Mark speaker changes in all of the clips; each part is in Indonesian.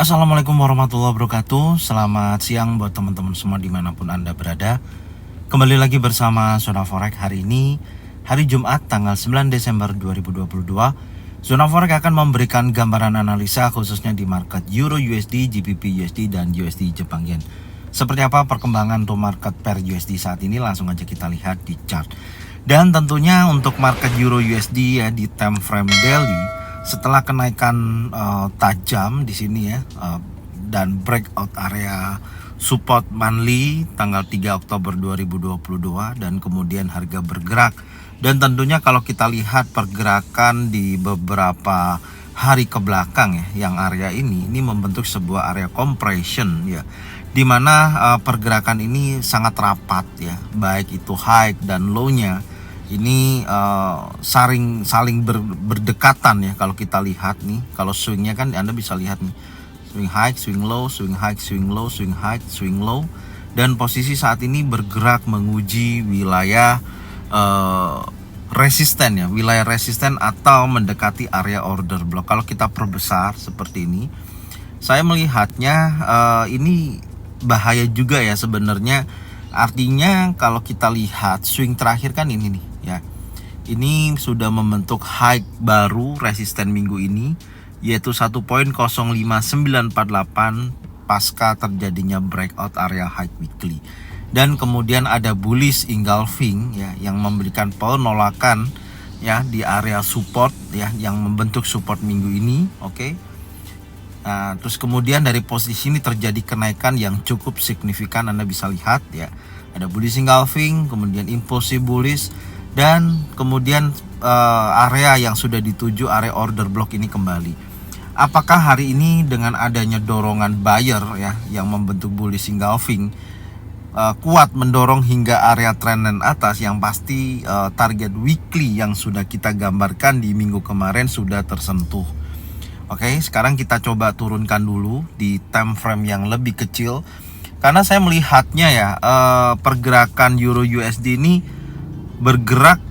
Speaker 1: Assalamualaikum warahmatullahi wabarakatuh. Selamat siang buat teman-teman semua dimanapun Anda berada. Kembali lagi bersama Zona Forex hari ini, hari Jumat tanggal 9 Desember 2022. Zona Forex akan memberikan gambaran analisa khususnya di market Euro USD, GBP USD, dan USD Jepang Yen. Seperti apa perkembangan untuk market per USD saat ini, langsung aja kita lihat di chart. Dan tentunya untuk market Euro USD ya di time frame daily, setelah kenaikan tajam di sini ya, dan breakout area support monthly tanggal 3 Oktober 2022, dan kemudian harga bergerak. Dan tentunya kalau kita lihat pergerakan di beberapa hari ke belakang ya, yang area ini membentuk sebuah area compression ya, dimana pergerakan ini sangat rapat ya, baik itu high dan low-nya ini saling berdekatan ya. Kalau kita lihat nih, kalau swingnya kan Anda bisa lihat nih, swing high, swing low, swing high, swing low, swing high, swing low. Dan posisi saat ini bergerak menguji wilayah resisten ya, wilayah resisten atau mendekati area order block. Kalau kita perbesar seperti ini, saya melihatnya ini bahaya juga ya sebenarnya. Artinya kalau kita lihat swing terakhir kan ini nih ya, ini sudah membentuk high baru resisten minggu ini, yaitu 1.05948 pasca terjadinya breakout area high weekly. Dan kemudian ada bullish engulfing ya, yang memberikan penolakan ya di area support ya, yang membentuk support minggu ini. Oke. Nah, terus kemudian dari posisi ini terjadi kenaikan yang cukup signifikan. Anda bisa lihat ya, ada bullish engulfing, kemudian impulsive bullish, dan kemudian area yang sudah dituju area order block ini kembali. Apakah hari ini dengan adanya dorongan buyer ya, yang membentuk bullish engulfing kuat mendorong hingga area trendline atas? Yang pasti target weekly yang sudah kita gambarkan di minggu kemarin sudah tersentuh. Oke, sekarang kita coba turunkan dulu di time frame yang lebih kecil, karena saya melihatnya ya, pergerakan Euro USD ini bergerak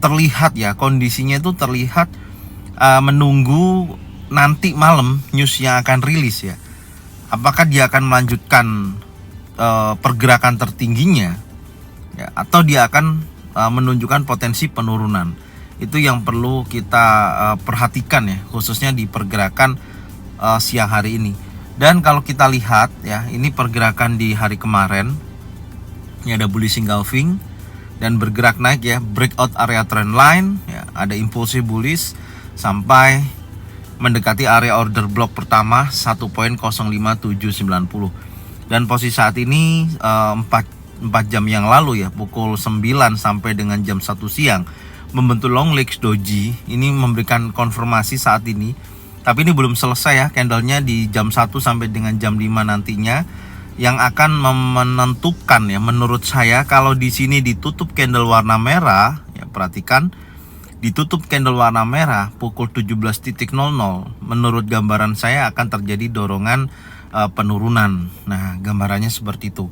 Speaker 1: terlihat ya, kondisinya itu terlihat menunggu nanti malam news yang akan rilis ya. Apakah dia akan melanjutkan pergerakan tertingginya ya, atau dia akan menunjukkan potensi penurunan? Itu yang perlu kita perhatikan ya, khususnya di pergerakan siang hari ini. Dan kalau kita lihat ya, ini pergerakan di hari kemarin, ini ada bullish engulfing dan bergerak naik ya, breakout area trend line ya, ada impulsive bullish sampai mendekati area order block pertama 1.05790. Dan posisi saat ini 4 jam yang lalu ya, pukul 9 sampai dengan jam 1 siang membentuk long legs doji. Ini memberikan konfirmasi saat ini, tapi ini belum selesai ya, candlenya di jam 1 sampai dengan jam 5 nantinya yang akan menentukan ya, menurut saya. Kalau di sini ditutup candle warna merah ya, perhatikan ditutup candle warna merah pukul 17.00, menurut gambaran saya akan terjadi dorongan penurunan. Nah, gambarannya seperti itu.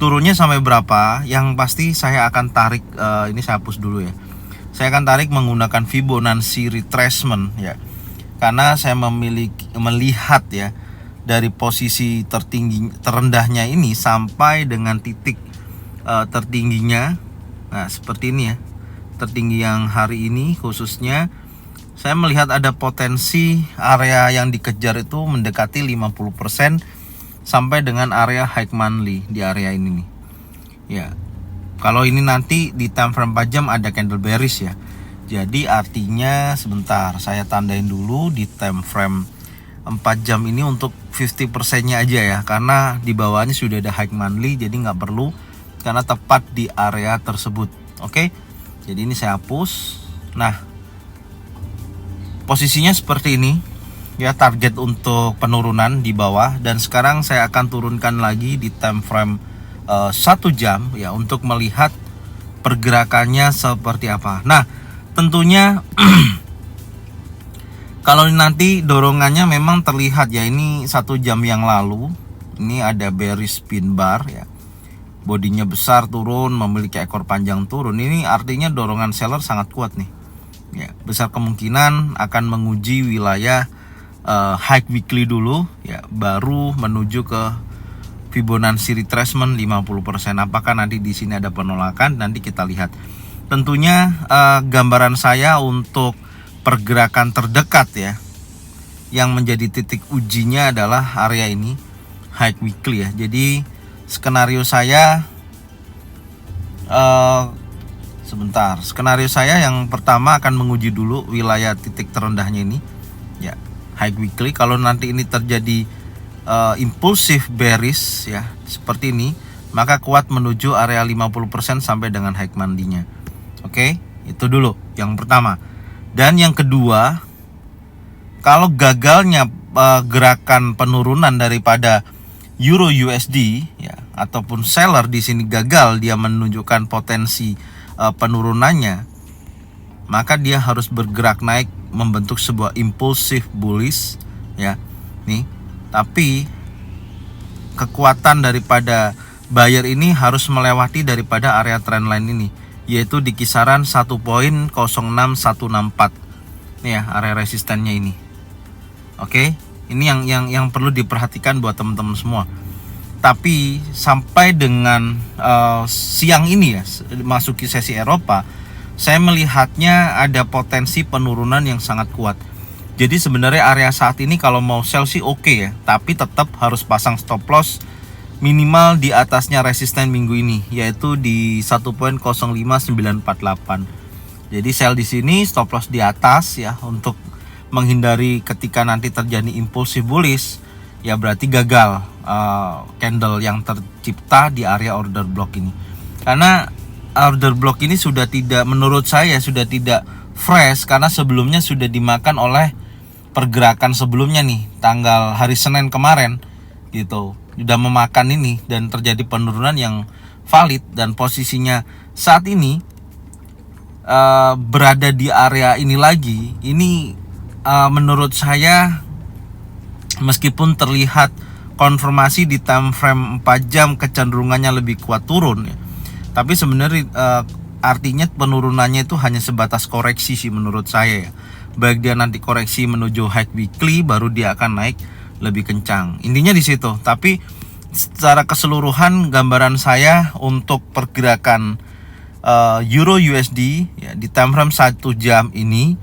Speaker 1: Turunnya sampai berapa? Yang pasti saya akan tarik, ini saya hapus dulu ya. Saya akan tarik menggunakan Fibonacci retracement ya, karena saya melihat ya, dari posisi terendahnya ini sampai dengan titik tertingginya. Nah, seperti ini ya, tertinggi yang hari ini khususnya, saya melihat ada potensi area yang dikejar itu mendekati 50% sampai dengan area high monthly di area ini nih ya. Kalau ini nanti di time frame 4 jam ada candle bearish ya. Jadi artinya, sebentar saya tandain dulu di time frame 4 jam ini untuk 50%-nya aja ya, karena di bawahnya sudah ada high monthly, jadi nggak perlu karena tepat di area tersebut. Oke, jadi ini saya hapus. Nah, posisinya seperti ini ya, target untuk penurunan di bawah. Dan sekarang saya akan turunkan lagi di time frame 1 jam ya, untuk melihat pergerakannya seperti apa. Nah, tentunya kalau nanti dorongannya memang terlihat ya, ini 1 jam yang lalu ini ada bearish pin bar ya, bodinya besar turun, memiliki ekor panjang turun. Ini artinya dorongan seller sangat kuat nih ya, besar kemungkinan akan menguji wilayah high weekly dulu ya, baru menuju ke Fibonacci retracement 50%. Apakah nanti di sini ada penolakan? Nanti kita lihat. Tentunya gambaran saya untuk pergerakan terdekat ya, yang menjadi titik ujinya adalah area ini, high weekly ya. Jadi skenario saya skenario saya yang pertama akan menguji dulu wilayah titik terendahnya ini ya, high weekly. Kalau nanti ini terjadi impulsif bearish ya seperti ini, maka kuat menuju area 50% sampai dengan high mandinya. Oke, itu dulu yang pertama. Dan yang kedua, kalau gagalnya gerakan penurunan daripada Euro USD ya, ataupun seller di sini gagal dia menunjukkan potensi penurunannya, maka dia harus bergerak naik membentuk sebuah impulsif bullish ya. Nih, tapi kekuatan daripada buyer ini harus melewati daripada area trendline ini, yaitu di kisaran 1.06164. Nih ya, area resistennya ini. Oke, ini yang perlu diperhatikan buat teman-teman semua. Tapi sampai dengan siang ini ya, masuki sesi Eropa, saya melihatnya ada potensi penurunan yang sangat kuat. Jadi sebenarnya area saat ini kalau mau sell sih oke ya, tapi tetap harus pasang stop loss minimal di atasnya resisten minggu ini, yaitu di 1.05948. Jadi sell di sini, stop loss di atas ya, untuk menghindari ketika nanti terjadi impulsif bullish ya, berarti gagal candle yang tercipta di area order block ini. Karena order block ini sudah tidak, menurut saya sudah tidak fresh, karena sebelumnya sudah dimakan oleh pergerakan sebelumnya nih, tanggal hari Senin kemarin gitu, sudah memakan ini dan terjadi penurunan yang valid. Dan posisinya saat ini berada di area ini lagi. Ini menurut saya, meskipun terlihat konfirmasi di time frame 4 jam kecenderungannya lebih kuat turun ya, tapi sebenarnya artinya penurunannya itu hanya sebatas koreksi sih menurut saya ya. Baik dia nanti koreksi menuju high weekly, baru dia akan naik lebih kencang. Intinya di situ. Tapi secara keseluruhan gambaran saya untuk pergerakan Euro USD ya, di time frame 1 jam ini,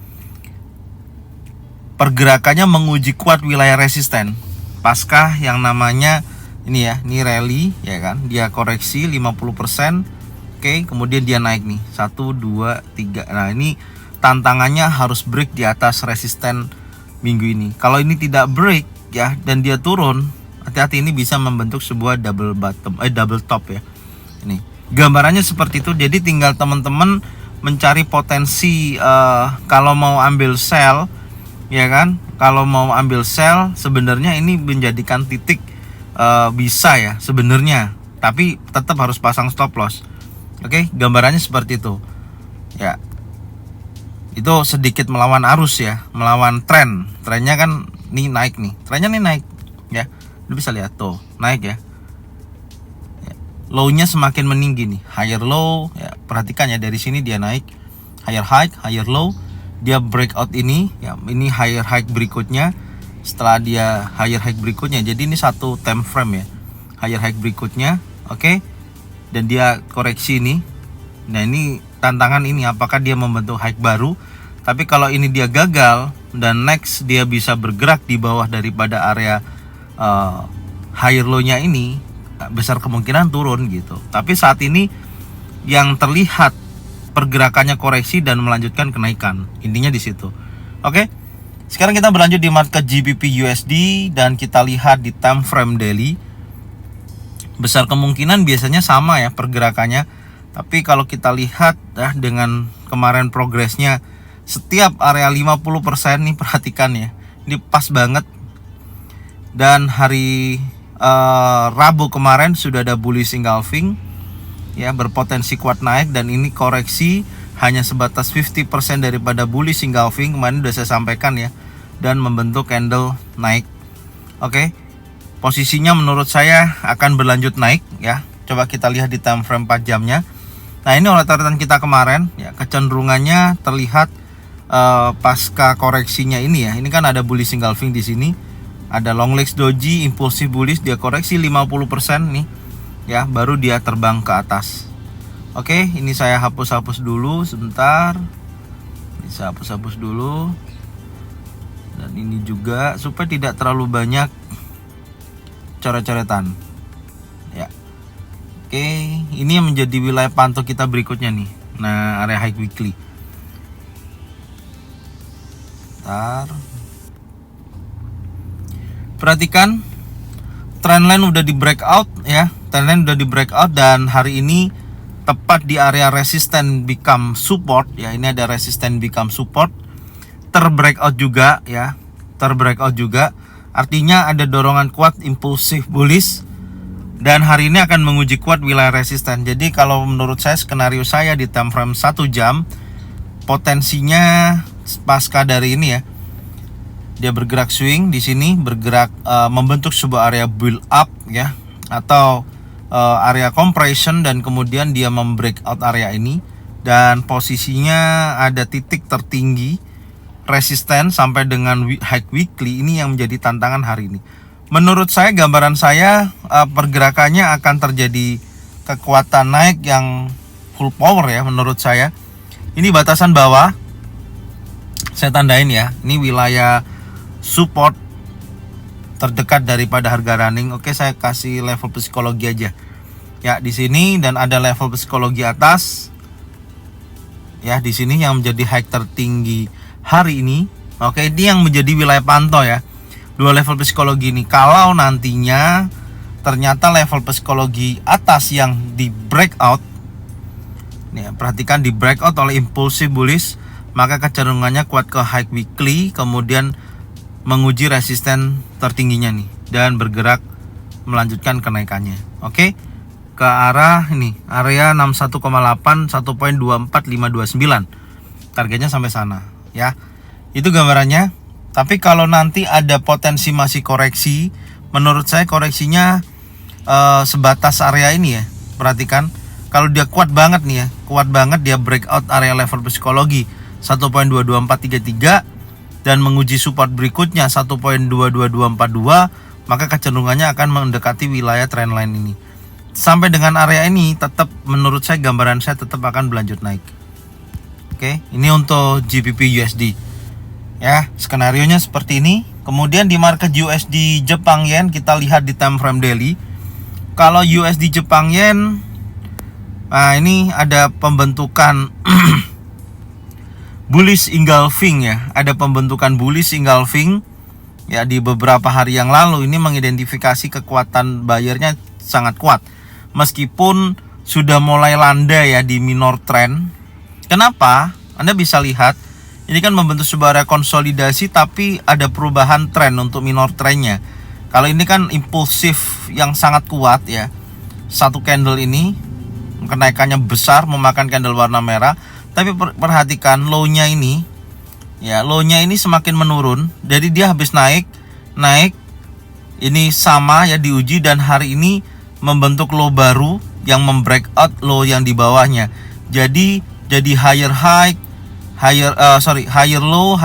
Speaker 1: pergerakannya menguji kuat wilayah resisten pasca yang namanya ini ya, ini rally ya kan, dia koreksi 50%. Oke, kemudian dia naik nih 1, 2, 3. Nah, ini tantangannya harus break di atas resisten minggu ini. Kalau ini tidak break ya dan dia turun, hati-hati, ini bisa membentuk sebuah double top ya. Ini gambarannya seperti itu. Jadi tinggal teman-teman mencari potensi kalau mau ambil sell ya kan. Kalau mau ambil sell sebenarnya ini menjadikan titik bisa ya sebenarnya, tapi tetap harus pasang stop loss. Oke, gambarannya seperti itu ya. Itu sedikit melawan arus ya, melawan tren. Trennya kan nih naik nih, trennya nih naik ya. Lu bisa lihat tuh, naik ya. Low-nya semakin meninggi nih, higher low ya. Perhatikan ya, dari sini dia naik, higher high, higher low. Dia breakout ini ya, ini higher high berikutnya. Setelah dia higher high berikutnya, jadi ini satu time frame ya, higher high berikutnya. Oke, dan dia koreksi ini. Nah, ini tantangan ini, apakah dia membentuk high baru. Tapi kalau ini dia gagal dan next dia bisa bergerak di bawah daripada area higher low-nya ini, besar kemungkinan turun gitu. Tapi saat ini yang terlihat pergerakannya koreksi dan melanjutkan kenaikan. Intinya di situ. Oke. Sekarang kita berlanjut di market GBP USD dan kita lihat di time frame daily. Besar kemungkinan biasanya sama ya pergerakannya. Tapi kalau kita lihat dengan kemarin progresnya, setiap area 50% nih, perhatikan ya, ini pas banget. Dan hari Rabu kemarin sudah ada bullish engulfing ya, berpotensi kuat naik. Dan ini koreksi hanya sebatas 50% daripada bullish engulfing, kemarin sudah saya sampaikan ya, dan membentuk candle naik. Oke, posisinya menurut saya akan berlanjut naik ya. Coba kita lihat di time frame 4 jamnya. Nah, ini oleh catatan kita kemarin ya, kecenderungannya terlihat pasca koreksinya ini ya. Ini kan ada bullish engulfing di sini. Ada long legs doji, impulsif bullish, dia koreksi 50% nih. Ya, baru dia terbang ke atas. Oke, ini saya hapus-hapus dulu sebentar. Ini saya hapus-hapus dulu. Dan ini juga supaya tidak terlalu banyak coret-coretan. Ya. Oke, ini yang menjadi wilayah pantau kita berikutnya nih. Nah, area high weekly. Bentar. Perhatikan trendline udah di breakout ya. Trendline udah di breakout dan hari ini tepat di area resisten become support ya. Ini ada resisten become support. Terbreakout juga ya. Terbreakout juga. Artinya ada dorongan kuat impulsif bullish. Dan hari ini akan menguji kuat wilayah resisten. Jadi kalau menurut saya, skenario saya di time frame 1 jam, potensinya pasca dari ini ya, dia bergerak swing di sini, bergerak membentuk sebuah area build up ya, atau area compression, dan kemudian dia membreakout area ini, dan posisinya ada titik tertinggi resisten sampai dengan high weekly. Ini yang menjadi tantangan hari ini. Menurut saya, gambaran saya, pergerakannya akan terjadi kekuatan naik yang full power ya. Menurut saya ini batasan bawah, saya tandain ya, ini wilayah support terdekat daripada harga running. Oke, saya kasih level psikologi aja ya di sini, dan ada level psikologi atas ya di sini yang menjadi high tertinggi hari ini. Oke, ini yang menjadi wilayah pantau ya, dua level psikologi ini. Kalau nantinya ternyata level psikologi atas yang di breakout nih, perhatikan di breakout oleh impulsif bullish, maka kecenderungannya kuat ke high weekly, kemudian menguji resisten tertingginya nih, dan bergerak melanjutkan kenaikannya. Oke, ke arah ini area 61,8 1.24529, targetnya sampai sana ya. Itu gambarannya. Tapi kalau nanti ada potensi masih koreksi, menurut saya koreksinya sebatas area ini ya. Perhatikan, kalau dia kuat banget nih ya, kuat banget, dia breakout area level psikologi 1.22433 dan menguji support berikutnya 1.22242, maka kecenderungannya akan mendekati wilayah trendline ini. Sampai dengan area ini, tetap menurut saya, gambaran saya tetap akan berlanjut naik. Oke, ini untuk GBP USD ya, skenarionya seperti ini. Kemudian di market USD Jepang Yen, kita lihat di time frame daily. Kalau USD Jepang Yen, nah ini ada pembentukan bullish engulfing ya, ada pembentukan bullish engulfing ya di beberapa hari yang lalu. Ini mengidentifikasi kekuatan buyernya sangat kuat, meskipun sudah mulai landai ya di minor trend. Kenapa? Anda bisa lihat, ini kan membentuk sebuah area konsolidasi, tapi ada perubahan tren untuk minor trendnya. Kalau ini kan impulsif yang sangat kuat ya, satu candle ini kenaikannya besar, memakan candle warna merah. Tapi perhatikan low-nya ini ya, low-nya ini semakin menurun. Jadi dia habis naik ini sama ya diuji, dan hari ini membentuk low baru yang membreakout low yang di bawahnya. Jadi higher high, higher low.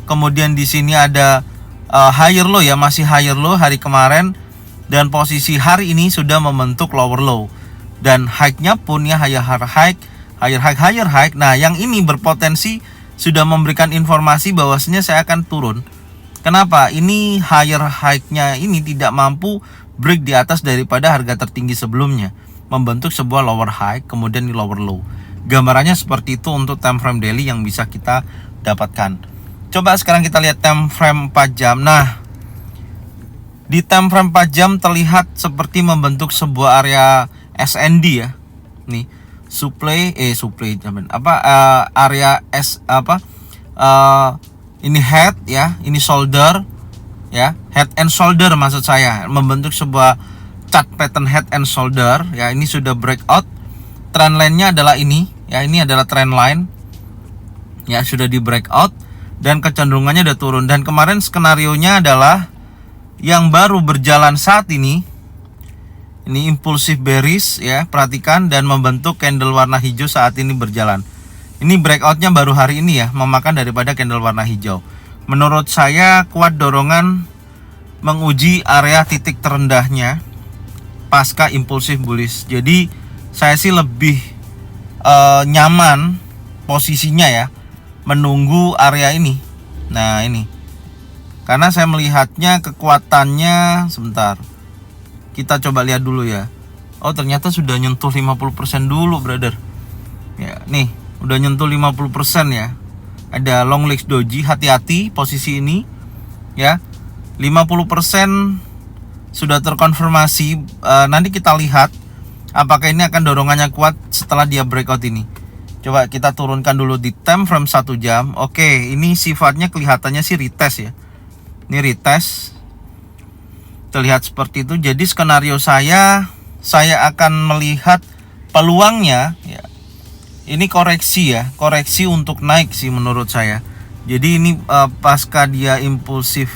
Speaker 1: Kemudian di sini ada higher low ya, masih higher low hari kemarin, dan posisi hari ini sudah membentuk lower low, dan high-nya pun ya higher high. Nah, yang ini berpotensi sudah memberikan informasi bahwasanya saya akan turun. Kenapa? Ini higher high-nya ini tidak mampu break di atas daripada harga tertinggi sebelumnya, membentuk sebuah lower high, kemudian di lower low. Gambarannya seperti itu untuk time frame daily yang bisa kita dapatkan. Coba sekarang kita lihat time frame 4 jam. Nah, di time frame 4 jam terlihat seperti membentuk sebuah area SND ya. Nih, area ini head ya, ini shoulder ya, head and shoulder maksud saya, membentuk sebuah chart pattern head and shoulder ya. Ini sudah breakout, trend line-nya adalah ini ya, ini adalah trend line ya, sudah di breakout dan kecenderungannya udah turun. Dan kemarin skenarionya adalah yang baru berjalan saat ini impulsif bearish ya, perhatikan, dan membentuk candle warna hijau saat ini berjalan. Ini breakoutnya baru hari ini ya, memakan daripada candle warna hijau. Menurut saya kuat dorongan menguji area titik terendahnya pasca impulsif bullish. Jadi saya sih lebih nyaman posisinya ya, menunggu area ini. Nah ini, karena saya melihatnya kekuatannya, sebentar, kita coba lihat dulu ya. Oh ternyata sudah nyentuh 50% dulu brother. Ya nih, udah nyentuh 50% ya. Ada long legs doji, hati-hati posisi ini ya. 50% sudah terkonfirmasi. Nanti kita lihat apakah ini akan dorongannya kuat setelah dia breakout ini. Coba kita turunkan dulu di time frame 1 jam. Oke, ini sifatnya kelihatannya sih retest ya. Ini retest, terlihat seperti itu. Jadi skenario saya akan melihat peluangnya ya, ini koreksi ya, koreksi untuk naik sih menurut saya. Jadi ini pasca dia impulsif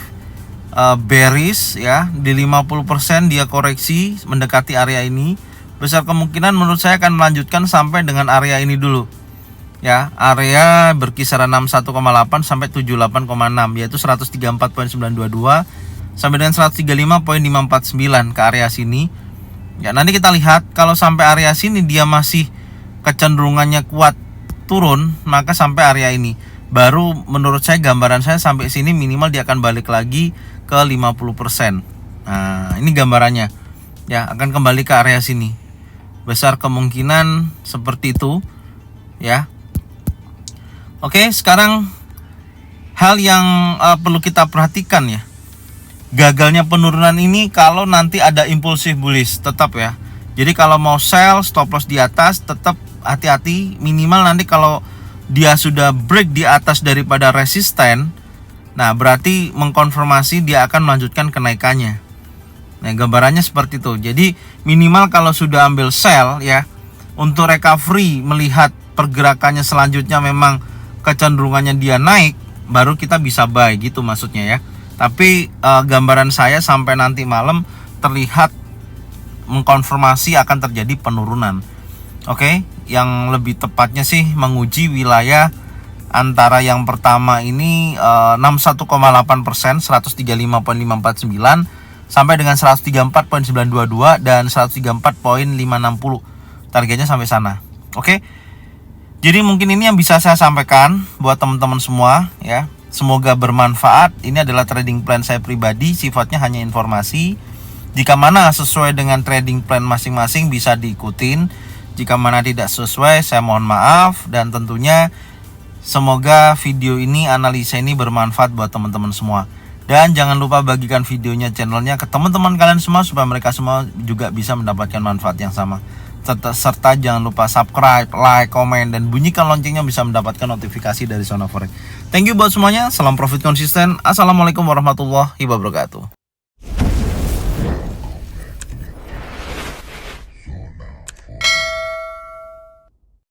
Speaker 1: bearish ya, di 50% dia koreksi mendekati area ini. Besar kemungkinan menurut saya akan melanjutkan sampai dengan area ini dulu ya, area berkisaran 61,8 sampai 78,6, yaitu 134.922 sampai dengan 135.549 ke area sini ya. Nanti kita lihat kalau sampai area sini dia masih kecenderungannya kuat turun, maka sampai area ini baru menurut saya, gambaran saya sampai sini minimal dia akan balik lagi ke 50%. Nah ini gambarannya ya, akan kembali ke area sini, besar kemungkinan seperti itu ya. Oke, sekarang hal yang perlu kita perhatikan ya, gagalnya penurunan ini kalau nanti ada impulsif bullish tetap ya. Jadi kalau mau sell, stop loss di atas, tetap hati-hati. Minimal nanti kalau dia sudah break di atas daripada resisten, nah berarti mengkonfirmasi dia akan melanjutkan kenaikannya. Nah gambarannya seperti itu. Jadi minimal kalau sudah ambil sell ya, untuk recovery melihat pergerakannya selanjutnya memang kecenderungannya dia naik, baru kita bisa buy gitu maksudnya ya. Tapi gambaran saya sampai nanti malam terlihat mengkonfirmasi akan terjadi penurunan. Oke, yang lebih tepatnya sih menguji wilayah antara yang pertama ini 61,8%, 135.549 sampai dengan 134.922 dan 134.560. Targetnya sampai sana. Oke. Jadi mungkin ini yang bisa saya sampaikan buat teman-teman semua ya. Semoga bermanfaat. Ini adalah trading plan saya pribadi, sifatnya hanya informasi. Jika mana sesuai dengan trading plan masing-masing bisa diikutin. Jika mana tidak sesuai, saya mohon maaf. Dan tentunya semoga video ini, analisa ini bermanfaat buat teman-teman semua. Dan jangan lupa bagikan videonya, channelnya ke teman-teman kalian semua, supaya mereka semua juga bisa mendapatkan manfaat yang sama. Serta jangan lupa subscribe, like, komen, dan bunyikan loncengnya bisa mendapatkan notifikasi dari Zona Forex. Thank you buat semuanya. Salam profit konsisten. Assalamualaikum warahmatullahi wabarakatuh.